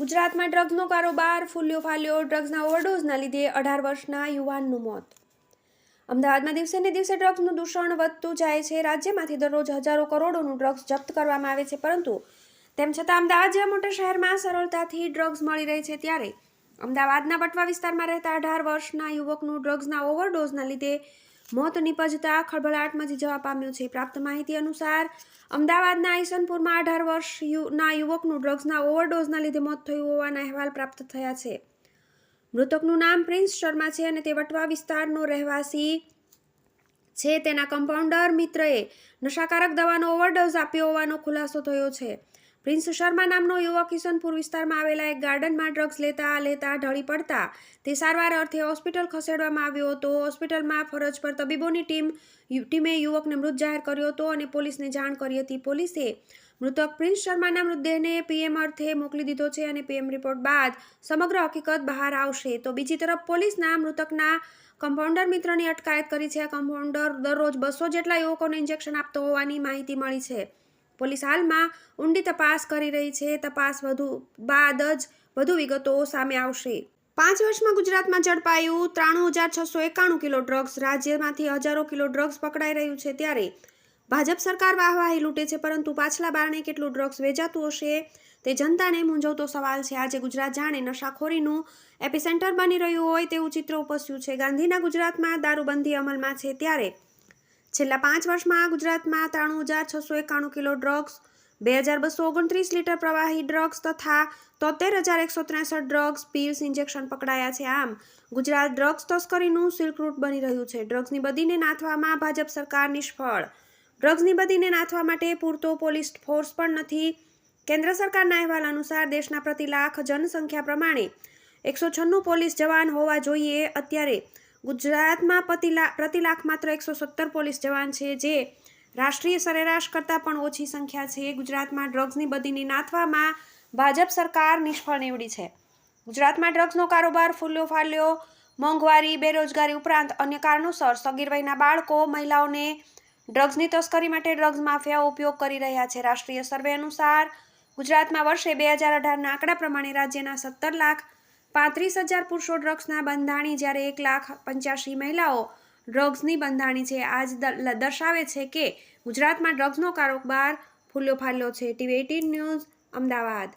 ગુજરાતમાં ડ્રગ્સનો કારોબાર ફૂલ્યો ફાલ્યો. ડ્રગ્સના ઓવરડોઝના લીધે 18 વર્ષના યુવાનનું મોત. અમદાવાદમાં દિવસે ને દિવસે ડ્રગ્સનું દૂષણ વધતું જાય છે. રાજ્યમાંથી દરરોજ હજારો કરોડોનું ડ્રગ્સ જપ્ત કરવામાં આવે છે, પરંતુ તેમ છતાં અમદાવાદ જેવા મોટા શહેરમાં સરળતાથી ડ્રગ્સ મળી રહે છે. ત્યારે અમદાવાદના વટવા વિસ્તારમાં રહેતા 18 વર્ષના યુવકનું ડ્રગ્સના ઓવરડોઝના લીધે મોત નિપજતા ખળભળાટ મચી જવા પામ્યો છે. પ્રાપ્ત માહિતી અનુસાર અમદાવાદના ઈસનપુરમાં 18 વર્ષના યુવકનું ડ્રગ્સના ઓવરડોઝના લીધે મોત થયું હોવાના અહેવાલ પ્રાપ્ત થયા છે. મૃતકનું નામ પ્રિન્સ શર્મા છે અને તે વટવા વિસ્તારનો રહેવાસી છે. તેના કમ્પાઉન્ડર મિત્રએ નશાકારક દવાનો ઓવરડોઝ આપ્યો હોવાનો ખુલાસો થયો છે. પ્રિન્સ શર્મા નામનો યુવક ઈસનપુર વિસ્તારમાં આવેલા એક ગાર્ડનમાં ડ્રગ્સ લેતા ઢળી પડતા તે સારવાર અર્થે હોસ્પિટલ ખસેડવામાં આવ્યો હતો. હોસ્પિટલમાં ફરજ પર તબીબોની ટીમે યુવકને મૃત જાહેર કર્યો હતો અને પોલીસને જાણ કરી હતી. પોલીસે મૃતક પ્રિન્સ શર્માના મૃતદેહને પીએમ અર્થે મોકલી દીધો છે અને પીએમ રિપોર્ટ બાદ સમગ્ર હકીકત બહાર આવશે. તો બીજી તરફ પોલીસના મૃતકના કમ્પાઉન્ડર મિત્રની અટકાયત કરી છે. આ કમ્પાઉન્ડર દરરોજ 200 જેટલા યુવકોને ઇન્જેક્શન આપતો હોવાની માહિતી મળી છે. પોલીસ હાલમાં ઊંડી તપાસ કરી રહી છે. તપાસ બાદ જ વધુ વિગતો સામે આવશે. 5 વર્ષમાં ગુજરાતમાં ઝડપાયું 93,691 કિલો ડ્રગ્સ. રાજ્યમાંથી હજારો કિલો ડ્રગ્સ પકડાઈ રહ્યું છે. ત્યારે ભાજપ સરકાર વાહવાહી લૂંટે છે, પરંતુ પાછલા બારણે કેટલું ડ્રગ્સ વેચાતું હશે તે જનતાને મૂંઝવતો સવાલ છે. આજે ગુજરાત જાણે નશાખોરીનું એપિસેન્ટર બની રહ્યું હોય તેવું ચિત્ર ઉપસ્યું છે. ગાંધીના ગુજરાતમાં દારૂબંધી અમલમાં છે, ત્યારે છેલ્લા 5 વર્ષમાં ગુજરાતમાં 93,691 કિલો ડ્રગ્સ, 2,229 લીટર પ્રવાહી ડ્રગ્સ તથા 73,163 ડ્રગ્સ પીલ્સ ઇન્જેક્શન પકડાયા છે. આમ ગુજરાત ડ્રગ્સ તસ્કરીનું સિલ્ક રૂટ બની રહ્યું છે. ડ્રગ્સની બદીને નાથવામાં ભાજપ સરકાર નિષ્ફળ. ડ્રગ્સની બદીને નાથવા માટે પૂરતો પોલીસ ફોર્સ પણ નથી. કેન્દ્ર સરકારના અહેવાલ અનુસાર દેશના પ્રતિ લાખ જનસંખ્યા પ્રમાણે 196 પોલીસ જવાન હોવા જોઈએ. અત્યારે ગુજરાતમાં પ્રતિ લાખ માત્ર 117 પોલીસ જવાન છે, જે રાષ્ટ્રીય સરેરાશ કરતાં પણ ઓછી સંખ્યા છે. ગુજરાતમાં ડ્રગ્સની બદીને નાથવામાં ભાજપ સરકાર નિષ્ફળ નીવડી છે. ગુજરાતમાં ડ્રગ્સનો કારોબાર ફૂલ્યો ફાલ્યો. મોંઘવારી, બેરોજગારી ઉપરાંત અન્ય કારણોસર સગીર વયના બાળકો, મહિલાઓને ડ્રગ્સની તસ્કરી માટે ડ્રગ્સ માફિયાઓ ઉપયોગ કરી રહ્યા છે. રાષ્ટ્રીય સર્વે અનુસાર ગુજરાતમાં વર્ષે 2018ના આંકડા પ્રમાણે રાજ્યના 17,35,000 પુરુષો ડ્રગ્સના બંધાણી, જ્યારે 1,85,000 મહિલાઓ ડ્રગ્સની બંધાણી છે. આ જ દર્શાવે છે કે ગુજરાતમાં ડ્રગ્સનો કારોબાર ફૂલ્યો ફાલ્યો છે. TV18 news, Ahmedabad.